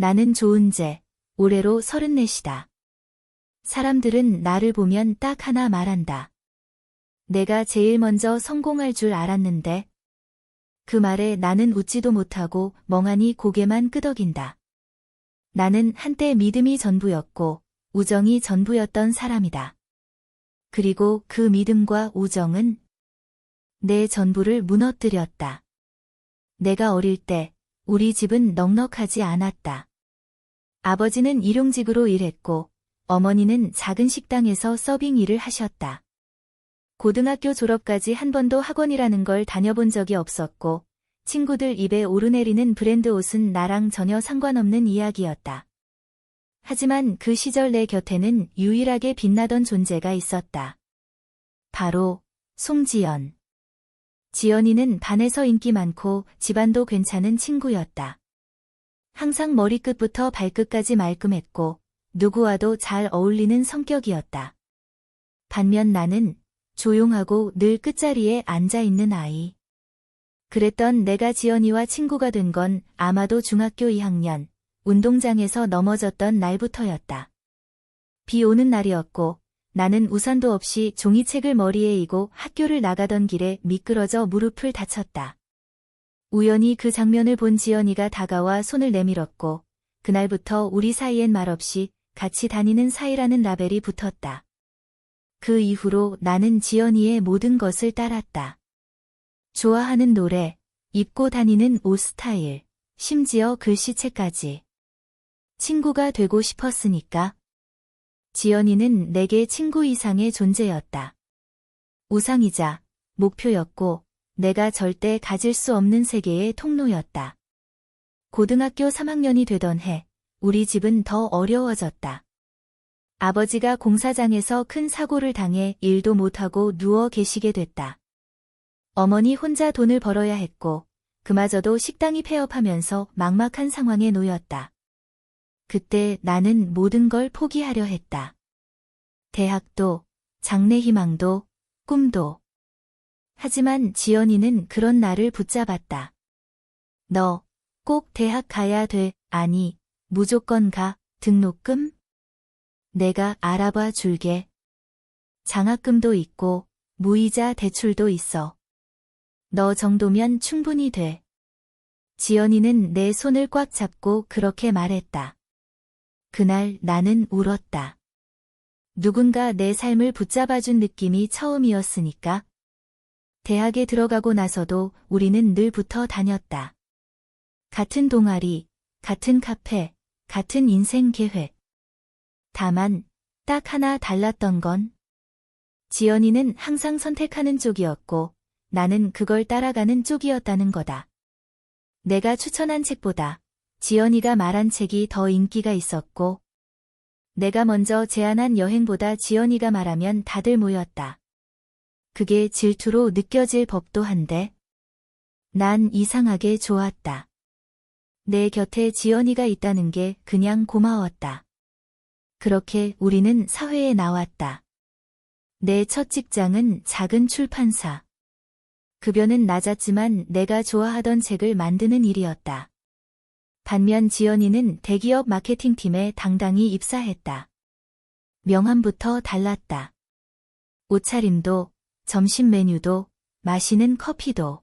나는 조은재, 올해로 34이다. 사람들은 나를 보면 딱 하나 말한다. 내가 제일 먼저 성공할 줄 알았는데. 그 말에 나는 웃지도 못하고 멍하니 고개만 끄덕인다. 나는 한때 믿음이 전부였고 우정이 전부였던 사람이다. 그리고 그 믿음과 우정은 내 전부를 무너뜨렸다. 내가 어릴 때 우리 집은 넉넉하지 않았다. 아버지는 일용직으로 일했고 어머니는 작은 식당에서 서빙 일을 하셨다. 고등학교 졸업까지 한 번도 학원이라는 걸 다녀본 적이 없었고 친구들 입에 오르내리는 브랜드 옷은 나랑 전혀 상관없는 이야기였다. 하지만 그 시절 내 곁에는 유일하게 빛나던 존재가 있었다. 바로 송지연. 지연이는 반에서 인기 많고 집안도 괜찮은 친구였다. 항상 머리끝부터 발끝까지 말끔했고 누구와도 잘 어울리는 성격이었다. 반면 나는 조용하고 늘 끝자리에 앉아있는 아이. 그랬던 내가 지연이와 친구가 된 건 아마도 중학교 2학년 운동장에서 넘어졌던 날부터였다. 비 오는 날이었고 나는 우산도 없이 종이책을 머리에 이고 학교를 나가던 길에 미끄러져 무릎을 다쳤다. 우연히 그 장면을 본 지연이가 다가와 손을 내밀었고 그날부터 우리 사이엔 말없이 같이 다니는 사이라는 라벨이 붙었다. 그 이후로 나는 지연이의 모든 것을 따랐다. 좋아하는 노래, 입고 다니는 옷 스타일, 심지어 글씨체까지. 친구가 되고 싶었으니까. 지연이는 내게 친구 이상의 존재였다. 우상이자 목표였고 내가 절대 가질 수 없는 세계의 통로였다. 고등학교 3학년이 되던 해, 우리 집은 더 어려워졌다. 아버지가 공사장에서 큰 사고를 당해 일도 못하고 누워 계시게 됐다. 어머니 혼자 돈을 벌어야 했고 그마저도 식당이 폐업하면서 막막한 상황에 놓였다. 그때 나는 모든 걸 포기하려 했다. 대학도, 장래 희망도, 꿈도. 하지만 지연이는 그런 나를 붙잡았다. 너 꼭 대학 가야 돼. 아니, 무조건 가. 등록금? 내가 알아봐 줄게. 장학금도 있고 무이자 대출도 있어. 너 정도면 충분히 돼. 지연이는 내 손을 꽉 잡고 그렇게 말했다. 그날 나는 울었다. 누군가 내 삶을 붙잡아준 느낌이 처음이었으니까. 대학에 들어가고 나서도 우리는 늘 붙어 다녔다. 같은 동아리, 같은 카페, 같은 인생 계획. 다만 딱 하나 달랐던 건 지연이는 항상 선택하는 쪽이었고 나는 그걸 따라가는 쪽이었다는 거다. 내가 추천한 책보다 지연이가 말한 책이 더 인기가 있었고 내가 먼저 제안한 여행보다 지연이가 말하면 다들 모였다. 그게 질투로 느껴질 법도 한데 난 이상하게 좋았다. 내 곁에 지연이가 있다는 게 그냥 고마웠다. 그렇게 우리는 사회에 나왔다. 내 첫 직장은 작은 출판사. 급여는 낮았지만 내가 좋아하던 책을 만드는 일이었다. 반면 지연이는 대기업 마케팅팀에 당당히 입사했다. 명함부터 달랐다. 옷차림도, 점심 메뉴도, 마시는 커피도.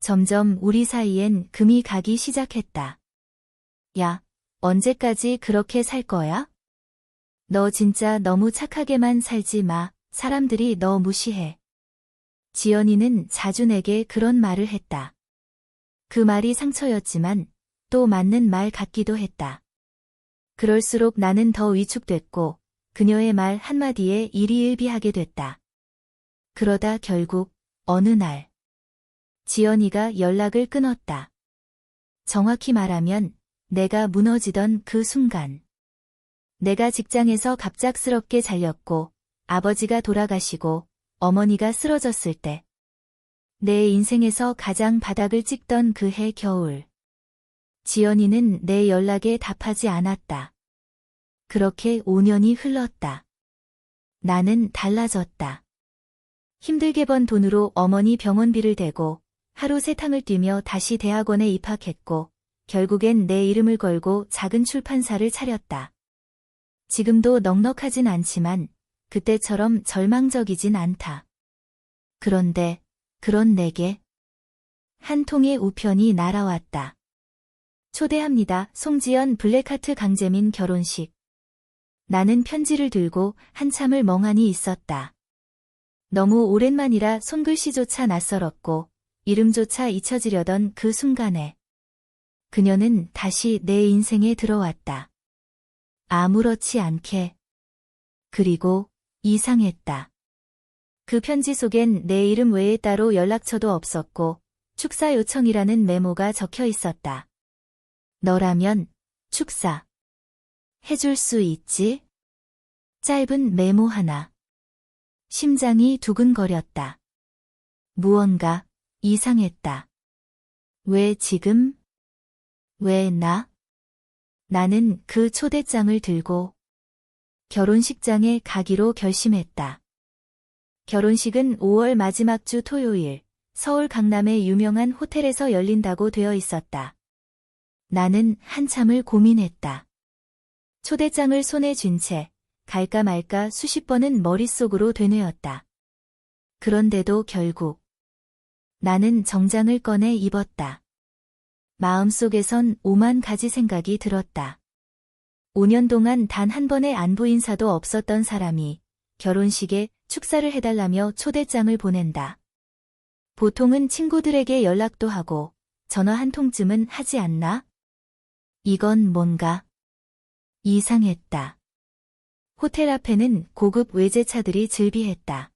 점점 우리 사이엔 금이 가기 시작했다. 야, 언제까지 그렇게 살 거야? 너 진짜 너무 착하게만 살지 마. 사람들이 너 무시해. 지연이는 자주 내게 그런 말을 했다. 그 말이 상처였지만 또 맞는 말 같기도 했다. 그럴수록 나는 더 위축됐고 그녀의 말 한마디에 일희일비하게 됐다. 그러다 결국 어느 날 지연이가 연락을 끊었다. 정확히 말하면 내가 무너지던 그 순간. 내가 직장에서 갑작스럽게 잘렸고 아버지가 돌아가시고 어머니가 쓰러졌을 때. 내 인생에서 가장 바닥을 찍던 그 해 겨울. 지연이는 내 연락에 답하지 않았다. 그렇게 5년이 흘렀다. 나는 달라졌다. 힘들게 번 돈으로 어머니 병원비를 대고 하루 세탕을 뛰며 다시 대학원에 입학했고 결국엔 내 이름을 걸고 작은 출판사를 차렸다. 지금도 넉넉하진 않지만 그때처럼 절망적이진 않다. 그런데 그런 내게 한 통의 우편이 날아왔다. 초대합니다. 송지연 블랙하트 강재민 결혼식. 나는 편지를 들고 한참을 멍하니 있었다. 너무 오랜만이라 손글씨조차 낯설었고 이름조차 잊혀지려던 그 순간에 그녀는 다시 내 인생에 들어왔다. 아무렇지 않게. 그리고 이상했다. 그 편지 속엔 내 이름 외에 따로 연락처도 없었고 축사 요청이라는 메모가 적혀 있었다. 너라면 축사 해줄 수 있지? 짧은 메모 하나. 심장이 두근거렸다. 무언가 이상했다. 왜 지금? 왜 나? 나는 그 초대장을 들고 결혼식장에 가기로 결심했다. 결혼식은 5월 마지막 주 토요일, 서울 강남의 유명한 호텔에서 열린다고 되어 있었다. 나는 한참을 고민했다. 초대장을 손에 쥔 채 갈까 말까 수십 번은 머릿속으로 되뇌었다. 그런데도 결국 나는 정장을 꺼내 입었다. 마음속에선 오만 가지 생각이 들었다. 5년 동안 단 한 번의 안부 인사도 없었던 사람이 결혼식에 축사를 해달라며 초대장을 보낸다. 보통은 친구들에게 연락도 하고 전화 한 통쯤은 하지 않나? 이건 뭔가 이상했다. 호텔 앞에는 고급 외제차들이 즐비했다.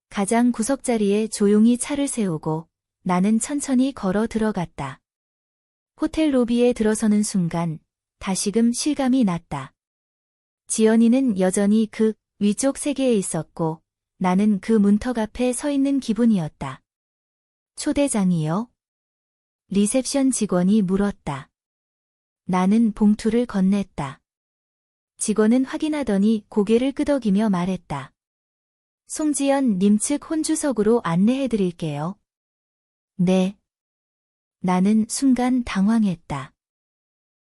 가장 구석자리에 조용히 차를 세우고 나는 천천히 걸어 들어갔다. 호텔 로비에 들어서는 순간 다시금 실감이 났다. 지연이는 여전히 그 위쪽 세계에 있었고 나는 그 문턱 앞에 서 있는 기분이었다. 초대장이요? 리셉션 직원이 물었다. 나는 봉투를 건넸다. 직원은 확인하더니 고개를 끄덕이며 말했다. 송지연 님 측 혼주석으로 안내해드릴게요. 네. 나는 순간 당황했다.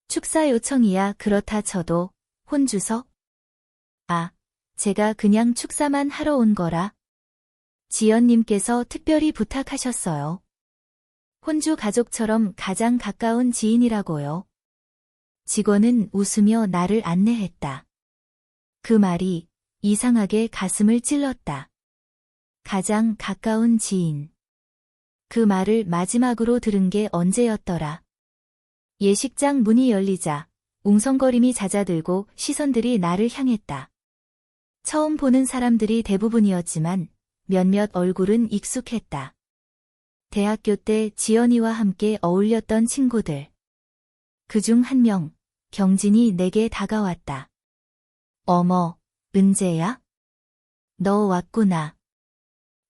축사 요청이야 그렇다 쳐도 혼주석? 아, 제가 그냥 축사만 하러 온 거라. 지연님께서 특별히 부탁하셨어요. 혼주 가족처럼 가장 가까운 지인이라고요. 직원은 웃으며 나를 안내했다. 그 말이 이상하게 가슴을 찔렀다. 가장 가까운 지인. 그 말을 마지막으로 들은 게 언제였더라. 예식장 문이 열리자 웅성거림이 잦아들고 시선들이 나를 향했다. 처음 보는 사람들이 대부분이었지만 몇몇 얼굴은 익숙했다. 대학교 때 지연이와 함께 어울렸던 친구들. 그중 한 명, 경진이 내게 다가왔다. 어머, 은재야? 너 왔구나.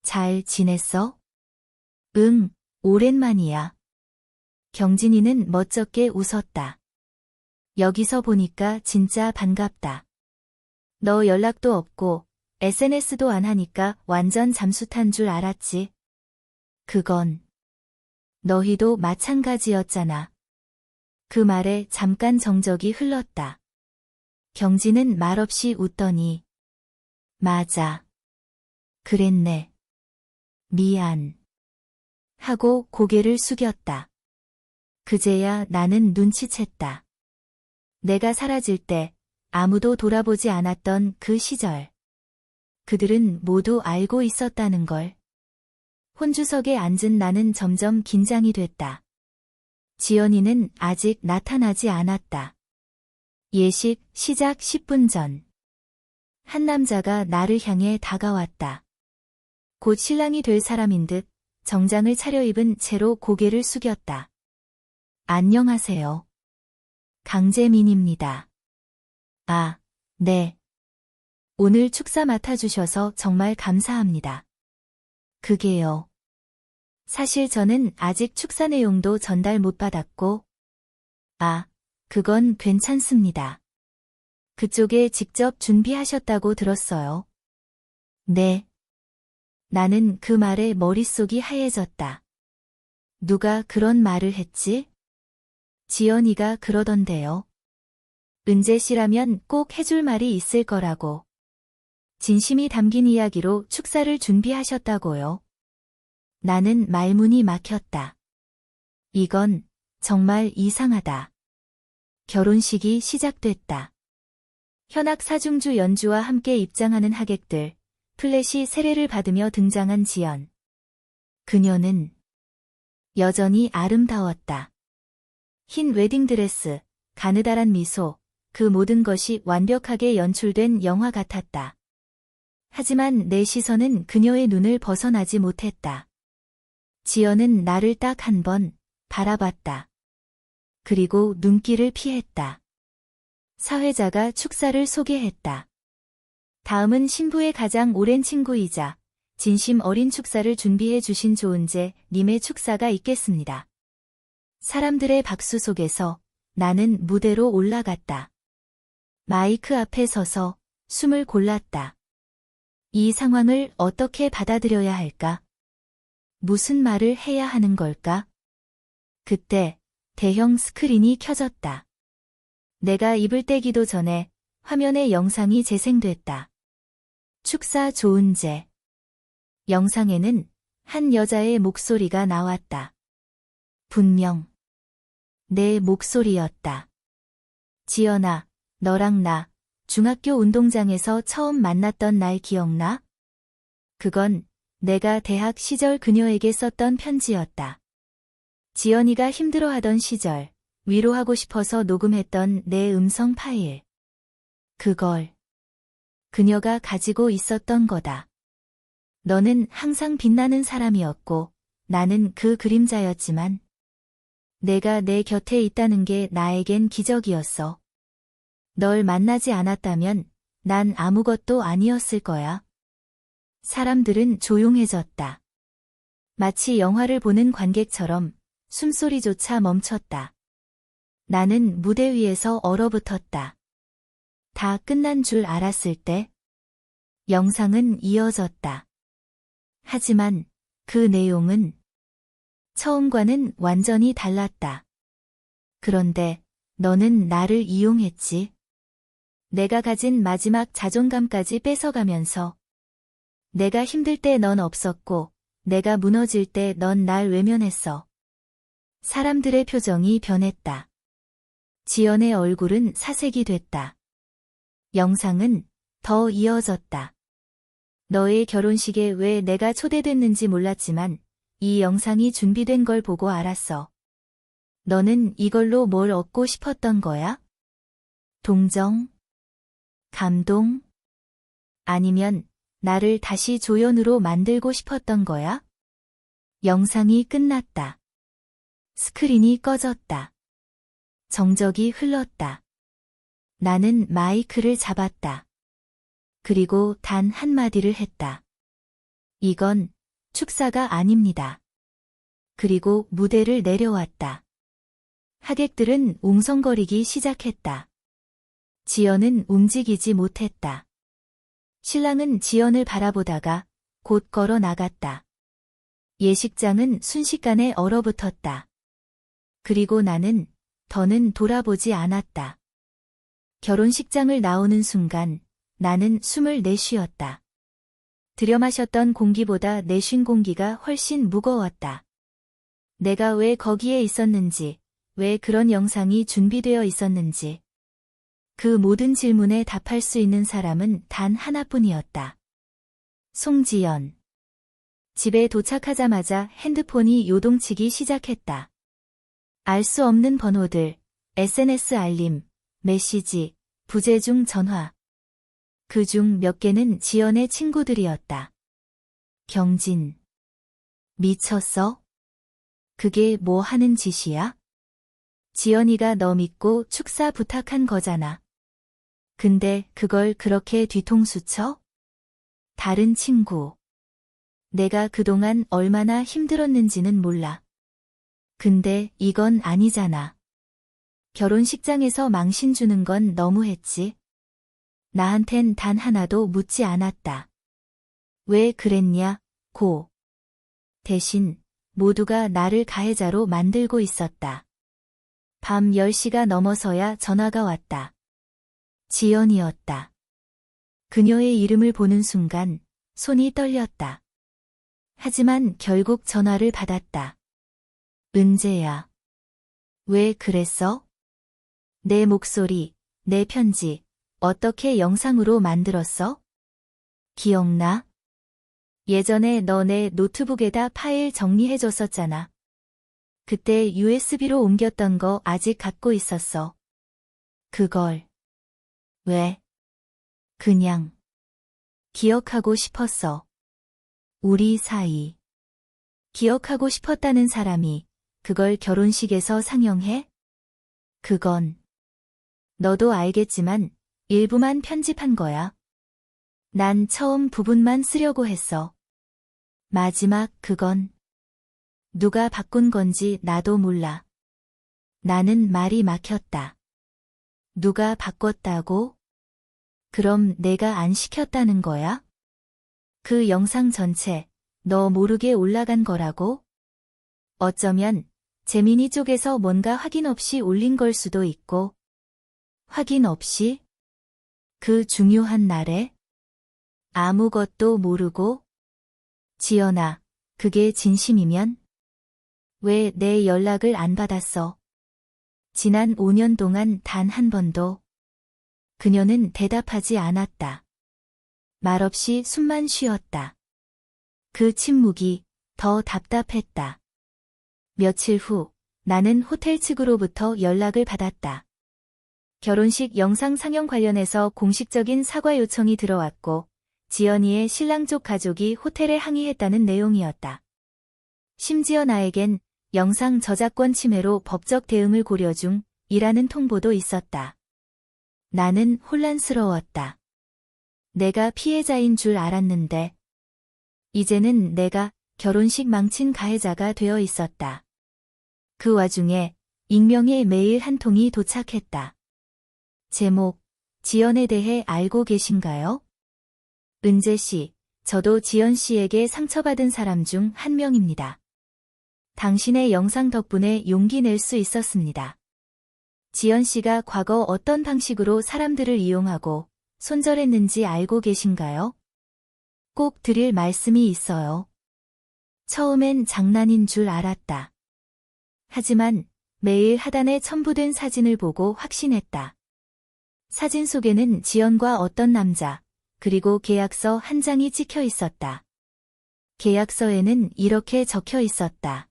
잘 지냈어? 응, 오랜만이야. 경진이는 멋쩍게 웃었다. 여기서 보니까 진짜 반갑다. 너 연락도 없고 SNS도 안 하니까 완전 잠수 탄 줄 알았지. 그건 너희도 마찬가지였잖아. 그 말에 잠깐 정적이 흘렀다. 경진은 말없이 웃더니 맞아. 그랬네. 미안. 하고 고개를 숙였다. 그제야 나는 눈치챘다. 내가 사라질 때 아무도 돌아보지 않았던 그 시절. 그들은 모두 알고 있었다는 걸. 혼주석에 앉은 나는 점점 긴장이 됐다. 지연이는 아직 나타나지 않았다. 예식 시작 10분 전. 한 남자가 나를 향해 다가왔다. 곧 신랑이 될 사람인 듯 정장을 차려입은 채로 고개를 숙였다. 안녕하세요. 강재민입니다. 아, 네. 오늘 축사 맡아주셔서 정말 감사합니다. 그게요. 사실 저는 아직 축사 내용도 전달 못 받았고, 아, 그건 괜찮습니다. 그쪽에 직접 준비하셨다고 들었어요. 네. 나는 그 말에 머릿속이 하얘졌다. 누가 그런 말을 했지? 지연이가 그러던데요. 은재 씨라면 꼭 해줄 말이 있을 거라고. 진심이 담긴 이야기로 축사를 준비하셨다고요. 나는 말문이 막혔다. 이건 정말 이상하다. 결혼식이 시작됐다. 현악 사중주 연주와 함께 입장하는 하객들, 플래시 세례를 받으며 등장한 지연. 그녀는 여전히 아름다웠다. 흰 웨딩드레스, 가느다란 미소, 그 모든 것이 완벽하게 연출된 영화 같았다. 하지만 내 시선은 그녀의 눈을 벗어나지 못했다. 지연은 나를 딱 한 번 바라봤다. 그리고 눈길을 피했다. 사회자가 축사를 소개했다. 다음은 신부의 가장 오랜 친구이자 진심 어린 축사를 준비해 주신 조은재 님의 축사가 있겠습니다. 사람들의 박수 속에서 나는 무대로 올라갔다. 마이크 앞에 서서 숨을 골랐다. 이 상황을 어떻게 받아들여야 할까? 무슨 말을 해야 하는 걸까? 그때 대형 스크린이 켜졌다. 내가 입을 떼기도 전에 화면에 영상이 재생됐다. 축사 조은재. 영상에는 한 여자의 목소리가 나왔다. 분명 내 목소리였다. 지연아, 너랑 나 중학교 운동장에서 처음 만났던 날 기억나? 그건 내가 대학 시절 그녀에게 썼던 편지였다. 지연이가 힘들어하던 시절, 위로하고 싶어서 녹음했던 내 음성 파일. 그걸 그녀가 가지고 있었던 거다. 너는 항상 빛나는 사람이었고, 나는 그 그림자였지만, 내가 내 곁에 있다는 게 나에겐 기적이었어. 널 만나지 않았다면 난 아무것도 아니었을 거야. 사람들은 조용해졌다. 마치 영화를 보는 관객처럼 숨소리조차 멈췄다. 나는 무대 위에서 얼어붙었다. 다 끝난 줄 알았을 때 영상은 이어졌다. 하지만 그 내용은 처음과는 완전히 달랐다. 그런데 너는 나를 이용했지. 내가 가진 마지막 자존감까지 뺏어가면서 내가 힘들 때 넌 없었고 내가 무너질 때 넌 날 외면했어. 사람들의 표정이 변했다. 지연의 얼굴은 사색이 됐다. 영상은 더 이어졌다. 너의 결혼식에 왜 내가 초대됐는지 몰랐지만 이 영상이 준비된 걸 보고 알았어. 너는 이걸로 뭘 얻고 싶었던 거야? 동정? 감동? 아니면 나를 다시 조연으로 만들고 싶었던 거야? 영상이 끝났다. 스크린이 꺼졌다. 정적이 흘렀다. 나는 마이크를 잡았다. 그리고 단 한마디를 했다. 이건 축사가 아닙니다. 그리고 무대를 내려왔다. 하객들은 웅성거리기 시작했다. 지연은 움직이지 못했다. 신랑은 지연을 바라보다가 곧 걸어 나갔다. 예식장은 순식간에 얼어붙었다. 그리고 나는 더는 돌아보지 않았다. 결혼식장을 나오는 순간 나는 숨을 내쉬었다. 들여마셨던 공기보다 내쉰 공기가 훨씬 무거웠다. 내가 왜 거기에 있었는지, 왜 그런 영상이 준비되어 있었는지. 그 모든 질문에 답할 수 있는 사람은 단 하나뿐이었다. 송지연. 집에 도착하자마자 핸드폰이 요동치기 시작했다. 알 수 없는 번호들, SNS 알림, 메시지, 부재중 전화. 그중 몇 개는 지연의 친구들이었다. 경진. 미쳤어? 그게 뭐 하는 짓이야? 지연이가 너 믿고 축사 부탁한 거잖아. 근데 그걸 그렇게 뒤통수 쳐? 다른 친구. 내가 그동안 얼마나 힘들었는지는 몰라. 근데 이건 아니잖아. 결혼식장에서 망신 주는 건 너무했지. 나한텐 단 하나도 묻지 않았다. 왜 그랬냐, 고. 대신 모두가 나를 가해자로 만들고 있었다. 밤 10시가 넘어서야 전화가 왔다. 지연이었다. 그녀의 이름을 보는 순간 손이 떨렸다. 하지만 결국 전화를 받았다. 은재야. 왜 그랬어? 내 목소리, 내 편지, 어떻게 영상으로 만들었어? 기억나? 예전에 너 내 노트북에다 파일 정리해줬었잖아. 그때 USB로 옮겼던 거 아직 갖고 있었어. 그걸. 왜? 그냥. 기억하고 싶었어. 우리 사이. 기억하고 싶었다는 사람이 그걸 결혼식에서 상영해? 그건. 너도 알겠지만 일부만 편집한 거야. 난 처음 부분만 쓰려고 했어. 마지막 그건. 누가 바꾼 건지 나도 몰라. 나는 말이 막혔다. 누가 바꿨다고? 그럼 내가 안 시켰다는 거야? 그 영상 전체 너 모르게 올라간 거라고? 어쩌면 재민이 쪽에서 뭔가 확인 없이 올린 걸 수도 있고. 확인 없이? 그 중요한 날에? 아무것도 모르고? 지연아, 그게 진심이면? 왜 내 연락을 안 받았어? 지난 5년 동안 단 한 번도. 그녀는 대답하지 않았다. 말없이 숨만 쉬었다. 그 침묵이 더 답답했다. 며칠 후 나는 호텔 측으로부터 연락을 받았다. 결혼식 영상 상영 관련해서 공식적인 사과 요청이 들어왔고 지연이의 신랑 쪽 가족이 호텔에 항의했다는 내용이었다. 심지어 나에겐 영상 저작권 침해로 법적 대응을 고려 중이라는 통보도 있었다. 나는 혼란스러웠다. 내가 피해자인 줄 알았는데 이제는 내가 결혼식 망친 가해자가 되어 있었다. 그 와중에 익명의 메일 한 통이 도착했다. 제목, 지연에 대해 알고 계신가요? 은재 씨, 저도 지연 씨에게 상처받은 사람 중 한 명입니다. 당신의 영상 덕분에 용기 낼 수 있었습니다. 지연 씨가 과거 어떤 방식으로 사람들을 이용하고 손절했는지 알고 계신가요? 꼭 드릴 말씀이 있어요. 처음엔 장난인 줄 알았다. 하지만 메일 하단에 첨부된 사진을 보고 확신했다. 사진 속에는 지연과 어떤 남자, 그리고 계약서 한 장이 찍혀 있었다. 계약서에는 이렇게 적혀 있었다.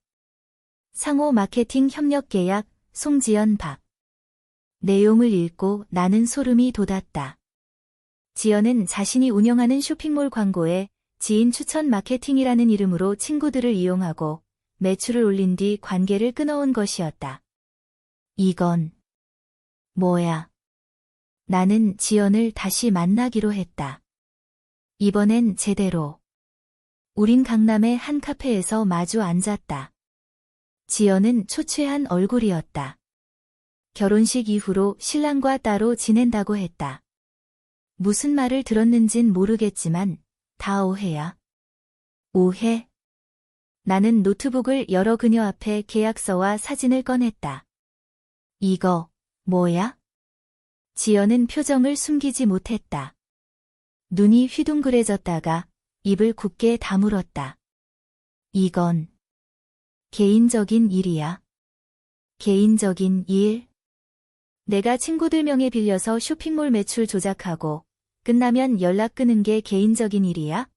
상호 마케팅 협력 계약, 송지연 박. 내용을 읽고 나는 소름이 돋았다. 지연은 자신이 운영하는 쇼핑몰 광고에 지인 추천 마케팅이라는 이름으로 친구들을 이용하고 매출을 올린 뒤 관계를 끊어온 것이었다. 이건 뭐야? 나는 지연을 다시 만나기로 했다. 이번엔 제대로. 우린 강남의 한 카페에서 마주 앉았다. 지연은 초췌한 얼굴이었다. 결혼식 이후로 신랑과 따로 지낸다고 했다. 무슨 말을 들었는진 모르겠지만 다 오해야. 오해? 나는 노트북을 열어 그녀 앞에 계약서와 사진을 꺼냈다. 이거 뭐야? 지연은 표정을 숨기지 못했다. 눈이 휘둥그레졌다가 입을 굳게 다물었다. 이건 개인적인 일이야. 개인적인 일? 내가 친구들 명에 빌려서 쇼핑몰 매출 조작하고 끝나면 연락 끊은 게 개인적인 일이야?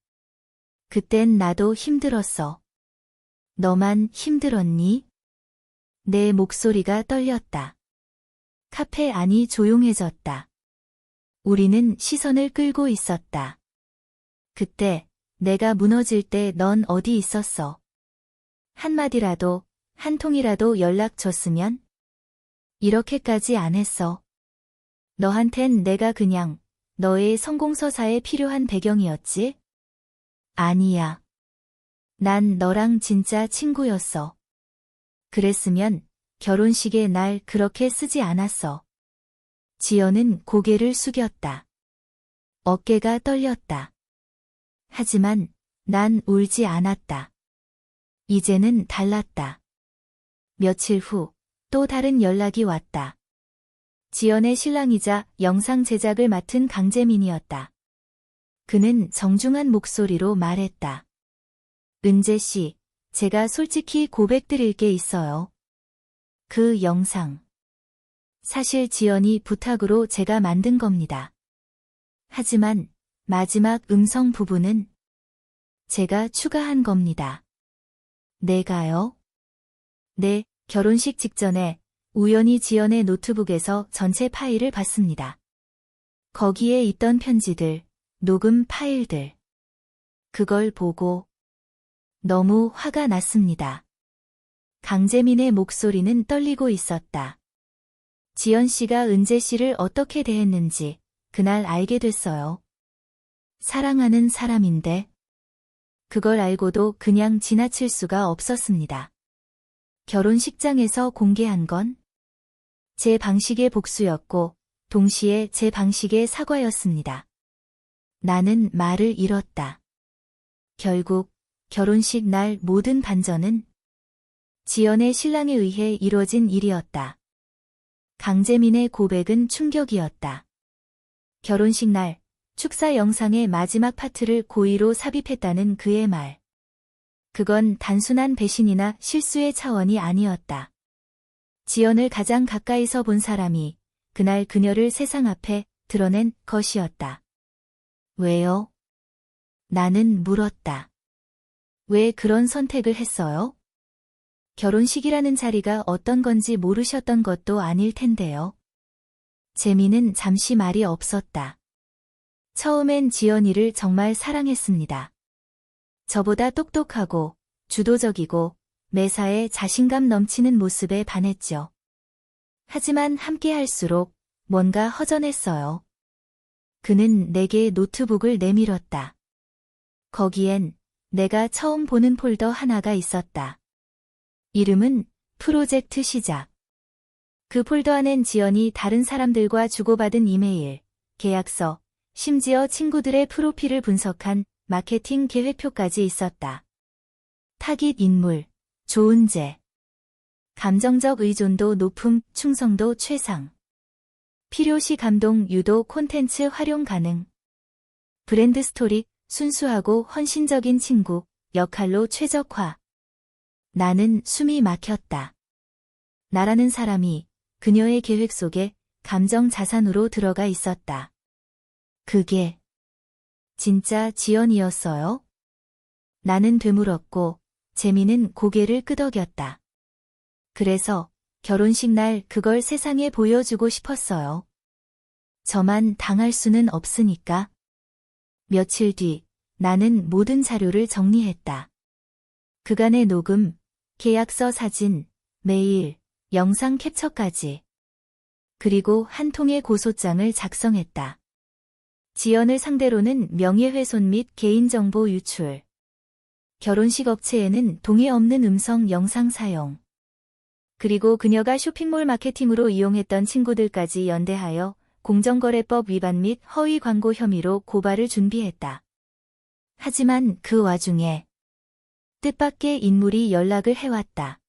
그땐 나도 힘들었어. 너만 힘들었니? 내 목소리가 떨렸다. 카페 안이 조용해졌다. 우리는 시선을 끌고 있었다. 그때 내가 무너질 때 넌 어디 있었어? 한마디라도, 한 통이라도 연락 줬으면? 이렇게까지 안 했어. 너한텐 내가 그냥 너의 성공서사에 필요한 배경이었지? 아니야. 난 너랑 진짜 친구였어. 그랬으면 결혼식에 날 그렇게 쓰지 않았어. 지연은 고개를 숙였다. 어깨가 떨렸다. 하지만 난 울지 않았다. 이제는 달랐다. 며칠 후 또 다른 연락이 왔다. 지연의 신랑이자 영상 제작을 맡은 강재민이었다. 그는 정중한 목소리로 말했다. 은재 씨, 제가 솔직히 고백드릴 게 있어요. 그 영상. 사실 지연이 부탁으로 제가 만든 겁니다. 하지만 마지막 음성 부분은 제가 추가한 겁니다. 내가요? 네, 결혼식 직전에 우연히 지연의 노트북에서 전체 파일을 봤습니다. 거기에 있던 편지들, 녹음 파일들. 그걸 보고 너무 화가 났습니다. 강재민의 목소리는 떨리고 있었다. 지연 씨가 은재 씨를 어떻게 대했는지 그날 알게 됐어요. 사랑하는 사람인데 그걸 알고도 그냥 지나칠 수가 없었습니다. 결혼식장에서 공개한 건 제 방식의 복수였고 동시에 제 방식의 사과였습니다. 나는 말을 잃었다. 결국 결혼식 날 모든 반전은 지연의 신랑에 의해 이뤄진 일이었다. 강재민의 고백은 충격이었다. 결혼식 날 축사 영상의 마지막 파트를 고의로 삽입했다는 그의 말. 그건 단순한 배신이나 실수의 차원이 아니었다. 지연을 가장 가까이서 본 사람이 그날 그녀를 세상 앞에 드러낸 것이었다. 왜요? 나는 물었다. 왜 그런 선택을 했어요? 결혼식이라는 자리가 어떤 건지 모르셨던 것도 아닐 텐데요. 재민은 잠시 말이 없었다. 처음엔 지연이를 정말 사랑했습니다. 저보다 똑똑하고 주도적이고 매사에 자신감 넘치는 모습에 반했죠. 하지만 함께 할수록 뭔가 허전했어요. 그는 내게 노트북을 내밀었다. 거기엔 내가 처음 보는 폴더 하나가 있었다. 이름은 프로젝트 시작. 그 폴더 안엔 지연이 다른 사람들과 주고받은 이메일, 계약서, 심지어 친구들의 프로필을 분석한 마케팅 계획표까지 있었다. 타깃 인물, 조은재. 감정적 의존도 높음, 충성도 최상. 필요시 감동 유도 콘텐츠 활용 가능. 브랜드 스토리, 순수하고 헌신적인 친구, 역할로 최적화. 나는 숨이 막혔다. 나라는 사람이 그녀의 계획 속에 감정 자산으로 들어가 있었다. 그게 진짜 지연이었어요? 나는 되물었고 재민은 고개를 끄덕였다. 그래서 결혼식 날 그걸 세상에 보여주고 싶었어요. 저만 당할 수는 없으니까. 며칠 뒤 나는 모든 자료를 정리했다. 그간의 녹음, 계약서 사진, 메일, 영상 캡처까지. 그리고 한 통의 고소장을 작성했다. 지연을 상대로는 명예훼손 및 개인정보 유출. 결혼식 업체에는 동의 없는 음성 영상 사용. 그리고 그녀가 쇼핑몰 마케팅으로 이용했던 친구들까지 연대하여 공정거래법 위반 및 허위 광고 혐의로 고발을 준비했다. 하지만 그 와중에 뜻밖의 인물이 연락을 해왔다.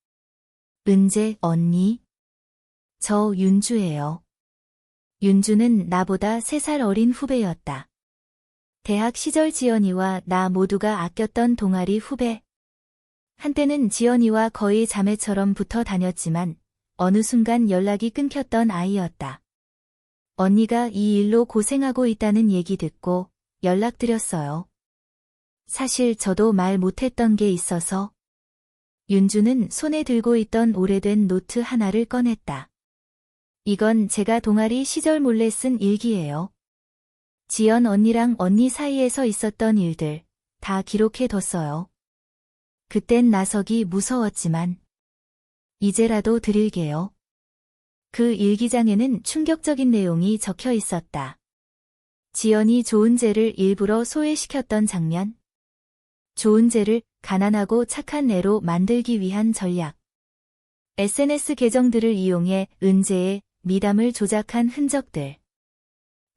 은재 언니? 저 윤주예요. 윤주는 나보다 3살 어린 후배였다. 대학 시절 지연이와 나 모두가 아꼈던 동아리 후배. 한때는 지연이와 거의 자매처럼 붙어 다녔지만 어느 순간 연락이 끊겼던 아이였다. 언니가 이 일로 고생하고 있다는 얘기 듣고 연락드렸어요. 사실 저도 말 못했던 게 있어서. 윤주는 손에 들고 있던 오래된 노트 하나를 꺼냈다. 이건 제가 동아리 시절 몰래 쓴 일기예요. 지연 언니랑 언니 사이에서 있었던 일들 다 기록해뒀어요. 그땐 나서기 무서웠지만 이제라도 드릴게요. 그 일기장에는 충격적인 내용이 적혀 있었다. 지연이 조은재를 일부러 소외시켰던 장면. 조은재를 가난하고 착한 애로 만들기 위한 전략. SNS 계정들을 이용해 은재의 미담을 조작한 흔적들.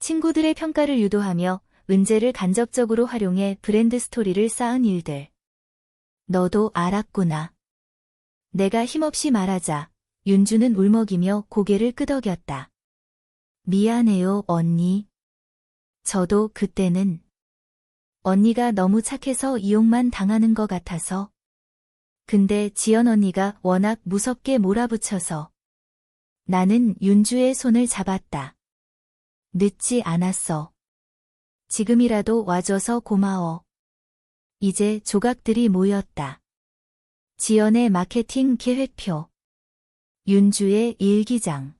친구들의 평가를 유도하며 은재를 간접적으로 활용해 브랜드 스토리를 쌓은 일들. 너도 알았구나. 내가 힘없이 말하자 윤주는 울먹이며 고개를 끄덕였다. 미안해요, 언니. 저도 그때는 언니가 너무 착해서 이용만 당하는 것 같아서. 근데 지연 언니가 워낙 무섭게 몰아붙여서 나는 윤주의 손을 잡았다. 늦지 않았어. 지금이라도 와줘서 고마워. 이제 조각들이 모였다. 지연의 마케팅 계획표. 윤주의 일기장.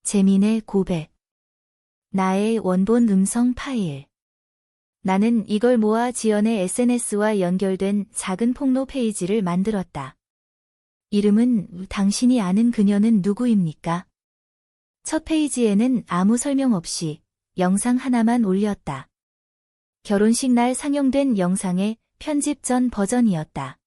재민의 고백. 나의 원본 음성 파일. 나는 이걸 모아 지연의 SNS와 연결된 작은 폭로 페이지를 만들었다. 이름은 당신이 아는 그녀는 누구입니까? 첫 페이지에는 아무 설명 없이 영상 하나만 올렸다. 결혼식 날 상영된 영상의 편집 전 버전이었다.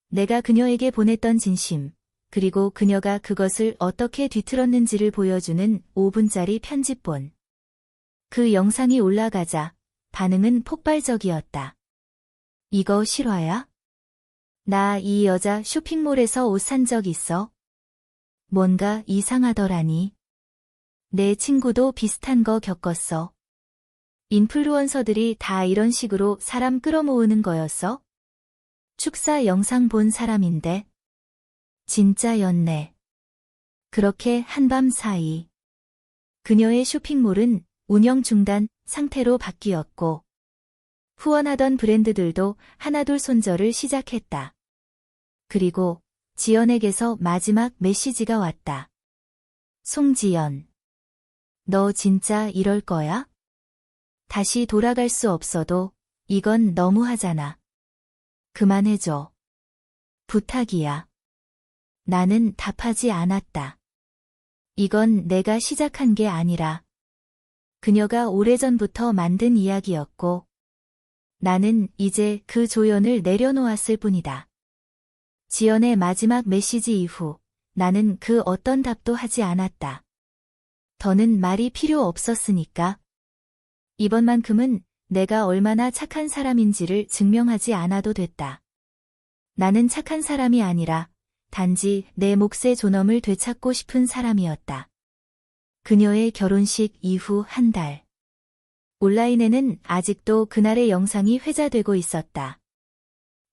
내가 그녀에게 보냈던 진심, 그리고 그녀가 그것을 어떻게 뒤틀었는지를 보여주는 5분짜리 편집본. 그 영상이 올라가자 반응은 폭발적이었다. 이거 실화야? 나 이 여자 쇼핑몰에서 옷 산 적 있어? 뭔가 이상하더라니. 내 친구도 비슷한 거 겪었어. 인플루언서들이 다 이런 식으로 사람 끌어모으는 거였어? 축사 영상 본 사람인데. 진짜였네. 그렇게 한밤 사이 그녀의 쇼핑몰은 운영 중단 상태로 바뀌었고 후원하던 브랜드들도 하나둘 손절을 시작했다. 그리고 지연에게서 마지막 메시지가 왔다. 송지연. 너 진짜 이럴 거야? 다시 돌아갈 수 없어도 이건 너무하잖아. 그만해줘. 부탁이야. 나는 답하지 않았다. 이건 내가 시작한 게 아니라 그녀가 오래전부터 만든 이야기였고 나는 이제 그 조연을 내려놓았을 뿐이다. 지연의 마지막 메시지 이후 나는 그 어떤 답도 하지 않았다. 더는 말이 필요 없었으니까. 이번만큼은 내가 얼마나 착한 사람인지를 증명하지 않아도 됐다. 나는 착한 사람이 아니라 단지 내 몫의 존엄을 되찾고 싶은 사람이었다. 그녀의 결혼식 이후 한 달. 온라인에는 아직도 그날의 영상이 회자되고 있었다.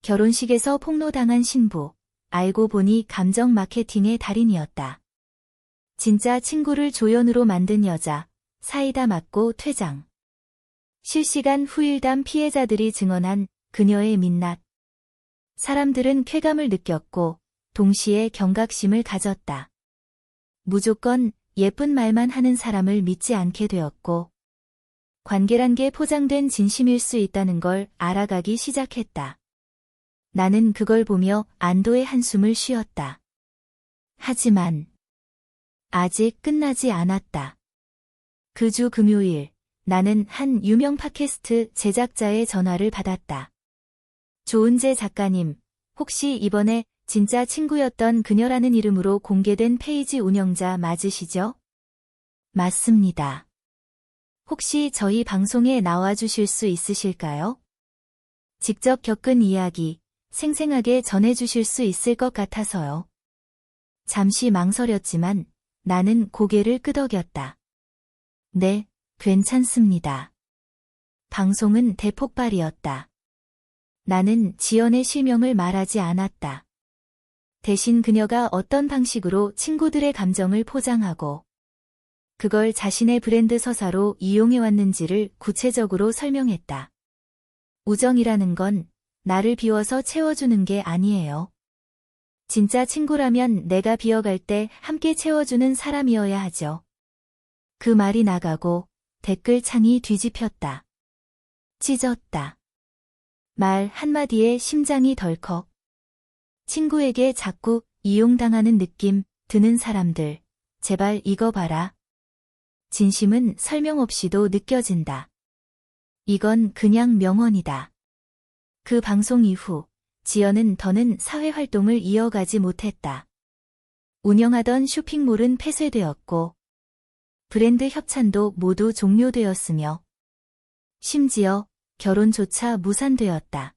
결혼식에서 폭로당한 신부, 알고 보니 감정 마케팅의 달인이었다. 진짜 친구를 조연으로 만든 여자, 사이다 맞고 퇴장. 실시간 후일담 피해자들이 증언한 그녀의 민낯. 사람들은 쾌감을 느꼈고 동시에 경각심을 가졌다. 무조건 예쁜 말만 하는 사람을 믿지 않게 되었고 관계란 게 포장된 진심일 수 있다는 걸 알아가기 시작했다. 나는 그걸 보며 안도의 한숨을 쉬었다. 하지만 아직 끝나지 않았다. 그 주 금요일 나는 한 유명 팟캐스트 제작자의 전화를 받았다. 조은재 작가님, 혹시 이번에 진짜 친구였던 그녀라는 이름으로 공개된 페이지 운영자 맞으시죠? 맞습니다. 혹시 저희 방송에 나와주실 수 있으실까요? 직접 겪은 이야기, 생생하게 전해주실 수 있을 것 같아서요. 잠시 망설였지만 나는 고개를 끄덕였다. 네, 괜찮습니다. 방송은 대폭발이었다. 나는 지연의 실명을 말하지 않았다. 대신 그녀가 어떤 방식으로 친구들의 감정을 포장하고 그걸 자신의 브랜드 서사로 이용해왔는지를 구체적으로 설명했다. 우정이라는 건 나를 비워서 채워주는 게 아니에요. 진짜 친구라면 내가 비어갈 때 함께 채워주는 사람이어야 하죠. 그 말이 나가고 댓글창이 뒤집혔다. 찢었다. 말 한마디에 심장이 덜컥. 친구에게 자꾸 이용당하는 느낌 드는 사람들, 제발 이거 봐라. 진심은 설명 없이도 느껴진다. 이건 그냥 명언이다. 그 방송 이후 지연은 더는 사회활동을 이어가지 못했다. 운영하던 쇼핑몰은 폐쇄되었고 브랜드 협찬도 모두 종료되었으며 심지어 결혼조차 무산되었다.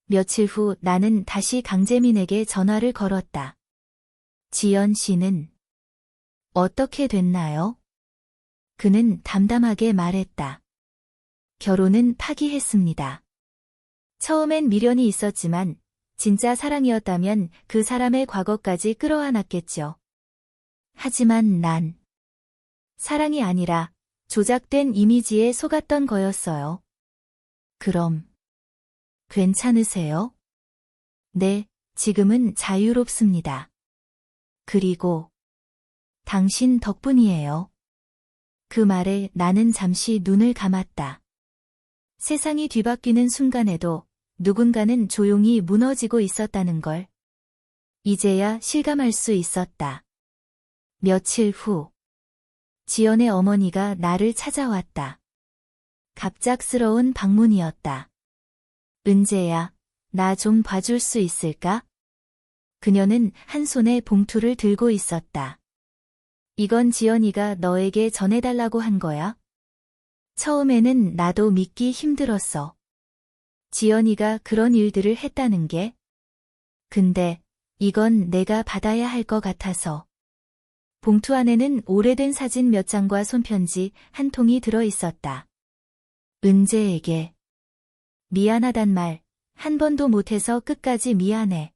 며칠 후 나는 다시 강재민에게 전화를 걸었다. 지연 씨는 어떻게 됐나요? 그는 담담하게 말했다. 결혼은 파기했습니다. 처음엔 미련이 있었지만 진짜 사랑이었다면 그 사람의 과거까지 끌어안았겠죠. 하지만 난 사랑이 아니라 조작된 이미지에 속았던 거였어요. 그럼 괜찮으세요? 네, 지금은 자유롭습니다. 그리고 당신 덕분이에요. 그 말에 나는 잠시 눈을 감았다. 세상이 뒤바뀌는 순간에도 누군가는 조용히 무너지고 있었다는 걸 이제야 실감할 수 있었다. 며칠 후 지연의 어머니가 나를 찾아왔다. 갑작스러운 방문이었다. 은재야, 나 좀 봐줄 수 있을까? 그녀는 한 손에 봉투를 들고 있었다. 이건 지연이가 너에게 전해달라고 한 거야? 처음에는 나도 믿기 힘들었어. 지연이가 그런 일들을 했다는 게. 근데 이건 내가 받아야 할 것 같아서. 봉투 안에는 오래된 사진 몇 장과 손편지 한 통이 들어 있었다. 은재에게 미안하단 말 한 번도 못해서 끝까지 미안해.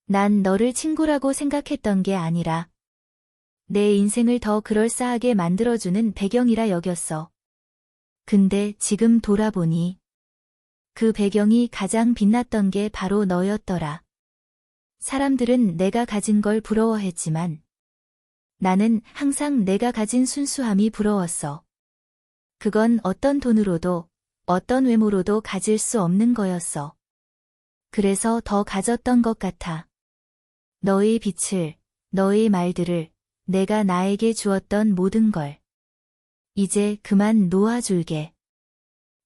난 너를 친구라고 생각했던 게 아니라 내 인생을 더 그럴싸하게 만들어주는 배경이라 여겼어. 근데 지금 돌아보니 그 배경이 가장 빛났던 게 바로 너였더라. 사람들은 내가 가진 걸 부러워했지만 나는 항상 내가 가진 순수함이 부러웠어. 그건 어떤 돈으로도 어떤 외모로도 가질 수 없는 거였어. 그래서 더 가졌던 것 같아. 너의 빛을, 너의 말들을, 내가 나에게 주었던 모든 걸. 이제 그만 놓아줄게.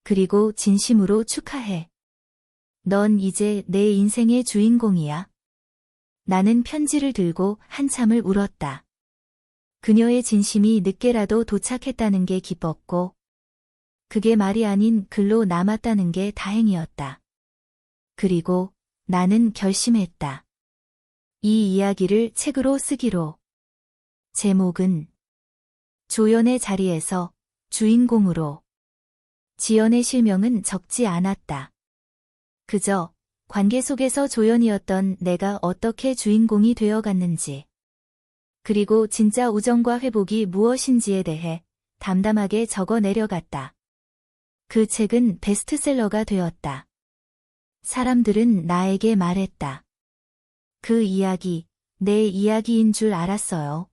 그리고 진심으로 축하해. 넌 이제 내 인생의 주인공이야. 나는 편지를 들고 한참을 울었다. 그녀의 진심이 늦게라도 도착했다는 게 기뻤고 그게 말이 아닌 글로 남았다는 게 다행이었다. 그리고 나는 결심했다. 이 이야기를 책으로 쓰기로. 제목은 조연의 자리에서 주인공으로. 지연의 실명은 적지 않았다. 그저 관계 속에서 조연이었던 내가 어떻게 주인공이 되어갔는지, 그리고 진짜 우정과 회복이 무엇인지에 대해 담담하게 적어 내려갔다. 그 책은 베스트셀러가 되었다. 사람들은 나에게 말했다. 그 이야기, 내 이야기인 줄 알았어요.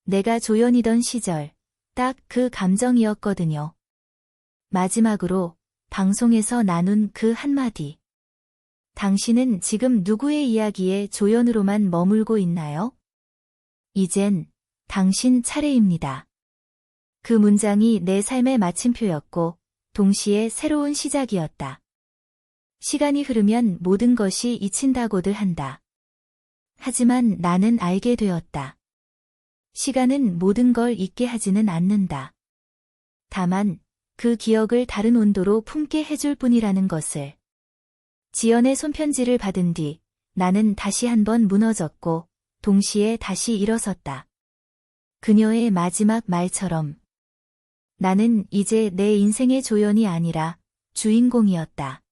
내가 조연이던 시절, 딱 그 감정이었거든요. 마지막으로 방송에서 나눈 그 한마디. 당신은 지금 누구의 이야기에 조연으로만 머물고 있나요? 이젠 당신 차례입니다. 그 문장이 내 삶의 마침표였고 동시에 새로운 시작이었다. 시간이 흐르면 모든 것이 잊힌다고들 한다. 하지만 나는 알게 되었다. 시간은 모든 걸 잊게 하지는 않는다. 다만 그 기억을 다른 온도로 품게 해줄 뿐이라는 것을. 지연의 손편지를 받은 뒤 나는 다시 한번 무너졌고 동시에 다시 일어섰다. 그녀의 마지막 말처럼. 나는 이제 내 인생의 조연이 아니라 주인공이었다.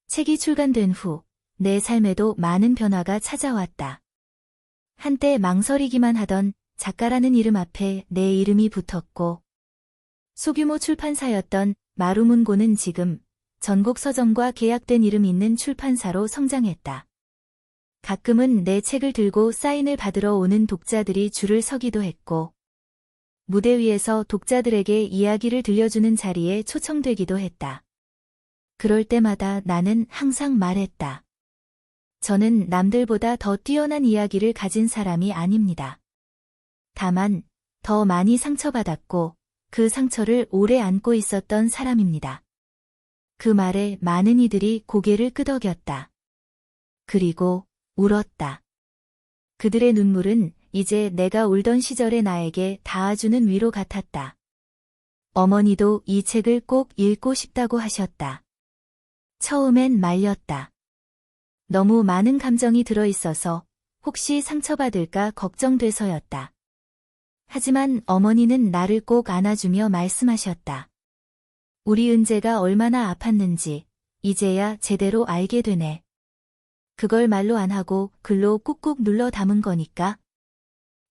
책이 출간된 후 내 삶에도 많은 변화가 찾아왔다. 한때 망설이기만 하던 작가라는 이름 앞에 내 이름이 붙었고 소규모 출판사였던 마루문고는 지금 전국 서점과 계약된 이름 있는 출판사로 성장했다. 가끔은 내 책을 들고 사인을 받으러 오는 독자들이 줄을 서기도 했고 무대 위에서 독자들에게 이야기를 들려주는 자리에 초청되기도 했다. 그럴 때마다 나는 항상 말했다. 저는 남들보다 더 뛰어난 이야기를 가진 사람이 아닙니다. 다만 더 많이 상처받았고 그 상처를 오래 안고 있었던 사람입니다. 그 말에 많은 이들이 고개를 끄덕였다. 그리고 울었다. 그들의 눈물은 이제 내가 울던 시절의 나에게 닿아주는 위로 같았다. 어머니도 이 책을 꼭 읽고 싶다고 하셨다. 처음엔 말렸다. 너무 많은 감정이 들어있어서 혹시 상처받을까 걱정돼서였다. 하지만 어머니는 나를 꼭 안아주며 말씀하셨다. 우리 은재가 얼마나 아팠는지 이제야 제대로 알게 되네. 그걸 말로 안 하고 글로 꾹꾹 눌러 담은 거니까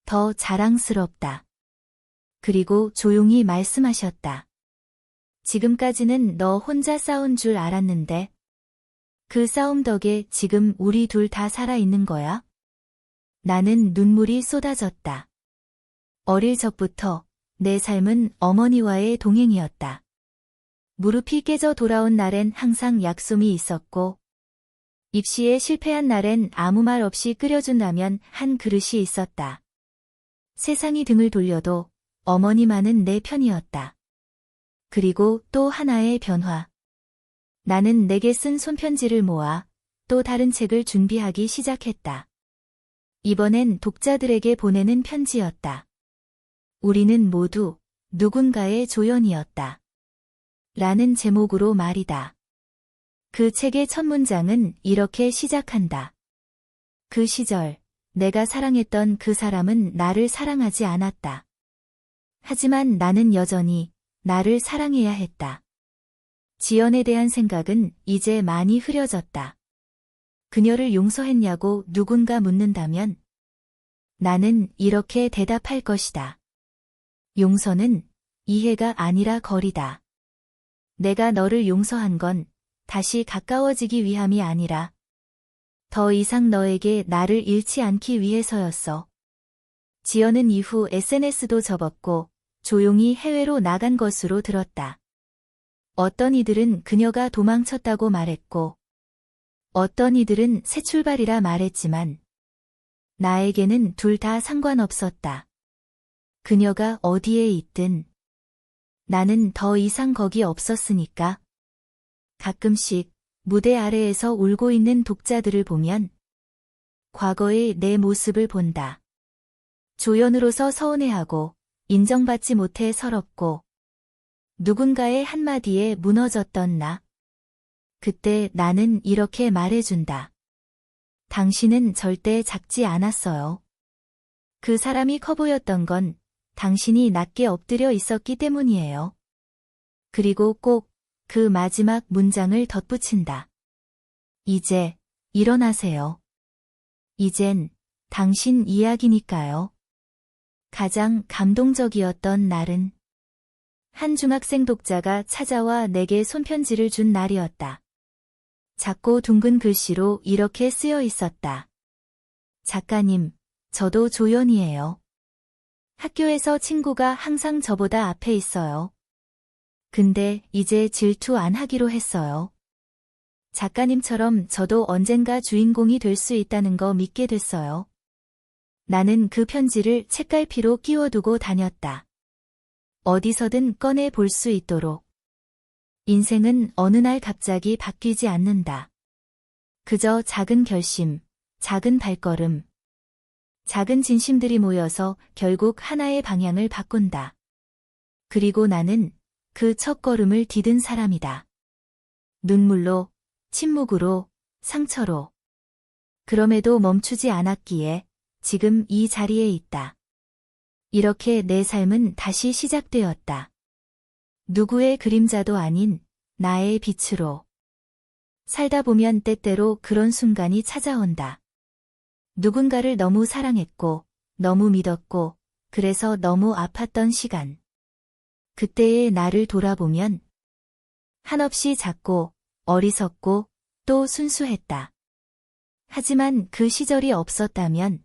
더 자랑스럽다. 그리고 조용히 말씀하셨다. 지금까지는 너 혼자 싸운 줄 알았는데 그 싸움 덕에 지금 우리 둘 다 살아있는 거야? 나는 눈물이 쏟아졌다. 어릴 적부터 내 삶은 어머니와의 동행이었다. 무릎이 깨져 돌아온 날엔 항상 약솜이 있었고 입시에 실패한 날엔 아무 말 없이 끓여준 라면 한 그릇이 있었다. 세상이 등을 돌려도 어머니만은 내 편이었다. 그리고 또 하나의 변화. 나는 내게 쓴 손편지를 모아 또 다른 책을 준비하기 시작했다. 이번엔 독자들에게 보내는 편지였다. 우리는 모두 누군가의 조연이었다. 라는 제목으로 말이다. 그 책의 첫 문장은 이렇게 시작한다. 그 시절 내가 사랑했던 그 사람은 나를 사랑하지 않았다. 하지만 나는 여전히 나를 사랑해야 했다. 지연에 대한 생각은 이제 많이 흐려졌다. 그녀를 용서했냐고 누군가 묻는다면 나는 이렇게 대답할 것이다. 용서는 이해가 아니라 거리다. 내가 너를 용서한 건 다시 가까워지기 위함이 아니라 더 이상 너에게 나를 잃지 않기 위해서였어. 지연은 이후 SNS도 접었고 조용히 해외로 나간 것으로 들었다. 어떤 이들은 그녀가 도망쳤다고 말했고 어떤 이들은 새 출발이라 말했지만 나에게는 둘 다 상관없었다. 그녀가 어디에 있든 나는 더 이상 거기 없었으니까. 가끔씩 무대 아래에서 울고 있는 독자들을 보면 과거의 내 모습을 본다. 조연으로서 서운해하고 인정받지 못해 서럽고 누군가의 한마디에 무너졌던 나. 그때 나는 이렇게 말해준다. 당신은 절대 작지 않았어요. 그 사람이 커 보였던 건 당신이 낮게 엎드려 있었기 때문이에요. 그리고 꼭 그 마지막 문장을 덧붙인다. 이제 일어나세요. 이젠 당신 이야기니까요. 가장 감동적이었던 날은 한 중학생 독자가 찾아와 내게 손편지를 준 날이었다. 작고 둥근 글씨로 이렇게 쓰여 있었다. 작가님, 저도 조연이에요. 학교에서 친구가 항상 저보다 앞에 있어요. 근데 이제 질투 안 하기로 했어요. 작가님처럼 저도 언젠가 주인공이 될 수 있다는 거 믿게 됐어요. 나는 그 편지를 책갈피로 끼워두고 다녔다. 어디서든 꺼내 볼 수 있도록. 인생은 어느 날 갑자기 바뀌지 않는다. 그저 작은 결심, 작은 발걸음, 작은 진심들이 모여서 결국 하나의 방향을 바꾼다. 그리고 나는 그 첫걸음을 디딘 사람이다. 눈물로, 침묵으로, 상처로. 그럼에도 멈추지 않았기에 지금 이 자리에 있다. 이렇게 내 삶은 다시 시작되었다. 누구의 그림자도 아닌 나의 빛으로. 살다 보면 때때로 그런 순간이 찾아온다. 누군가를 너무 사랑했고, 너무 믿었고, 그래서 너무 아팠던 시간. 그때의 나를 돌아보면 한없이 작고, 어리석고, 또 순수했다. 하지만 그 시절이 없었다면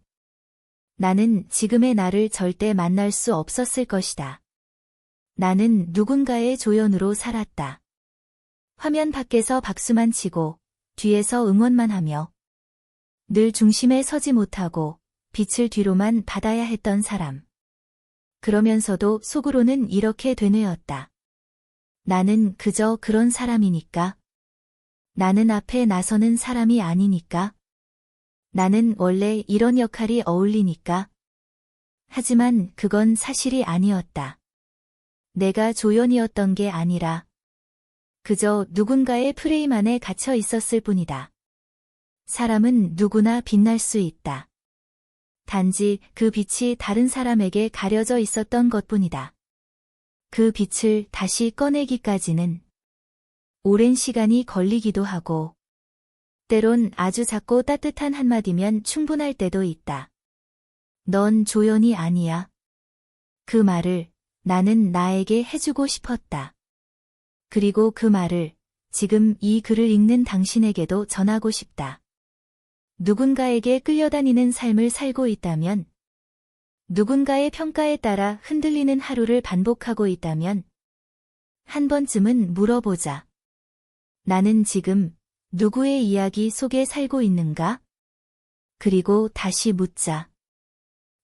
나는 지금의 나를 절대 만날 수 없었을 것이다. 나는 누군가의 조연으로 살았다. 화면 밖에서 박수만 치고 뒤에서 응원만 하며 늘 중심에 서지 못하고 빛을 뒤로만 받아야 했던 사람. 그러면서도 속으로는 이렇게 되뇌었다. 나는 그저 그런 사람이니까. 나는 앞에 나서는 사람이 아니니까. 나는 원래 이런 역할이 어울리니까. 하지만 그건 사실이 아니었다. 내가 조연이었던 게 아니라 그저 누군가의 프레임 안에 갇혀 있었을 뿐이다. 사람은 누구나 빛날 수 있다. 단지 그 빛이 다른 사람에게 가려져 있었던 것뿐이다. 그 빛을 다시 꺼내기까지는 오랜 시간이 걸리기도 하고, 때론 아주 작고 따뜻한 한마디면 충분할 때도 있다. 넌 조연이 아니야. 그 말을 나는 나에게 해주고 싶었다. 그리고 그 말을 지금 이 글을 읽는 당신에게도 전하고 싶다. 누군가에게 끌려다니는 삶을 살고 있다면, 누군가의 평가에 따라 흔들리는 하루를 반복하고 있다면, 한 번쯤은 물어보자. 나는 지금 누구의 이야기 속에 살고 있는가? 그리고 다시 묻자.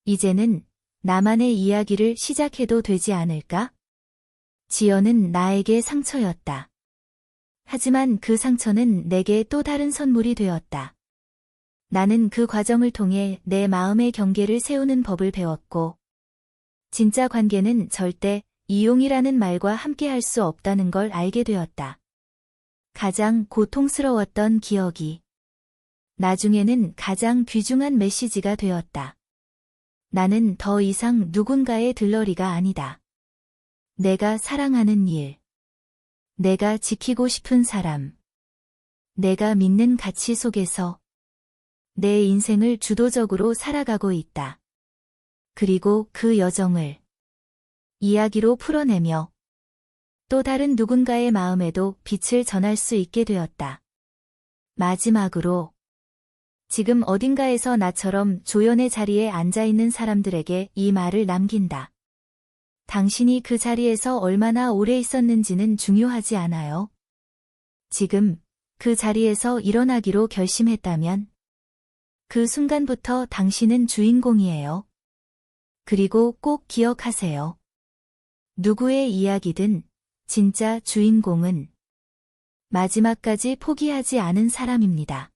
이제는 나만의 이야기를 시작해도 되지 않을까? 지연은 나에게 상처였다. 하지만 그 상처는 내게 또 다른 선물이 되었다. 나는 그 과정을 통해 내 마음의 경계를 세우는 법을 배웠고, 진짜 관계는 절대 이용이라는 말과 함께 할 수 없다는 걸 알게 되었다. 가장 고통스러웠던 기억이 나중에는 가장 귀중한 메시지가 되었다. 나는 더 이상 누군가의 들러리가 아니다. 내가 사랑하는 일, 내가 지키고 싶은 사람, 내가 믿는 가치 속에서 내 인생을 주도적으로 살아가고 있다. 그리고 그 여정을 이야기로 풀어내며 또 다른 누군가의 마음에도 빛을 전할 수 있게 되었다. 마지막으로 지금 어딘가에서 나처럼 조연의 자리에 앉아있는 사람들에게 이 말을 남긴다. 당신이 그 자리에서 얼마나 오래 있었는지는 중요하지 않아요. 지금 그 자리에서 일어나기로 결심했다면 그 순간부터 당신은 주인공이에요. 그리고 꼭 기억하세요. 누구의 이야기든 진짜 주인공은 마지막까지 포기하지 않은 사람입니다.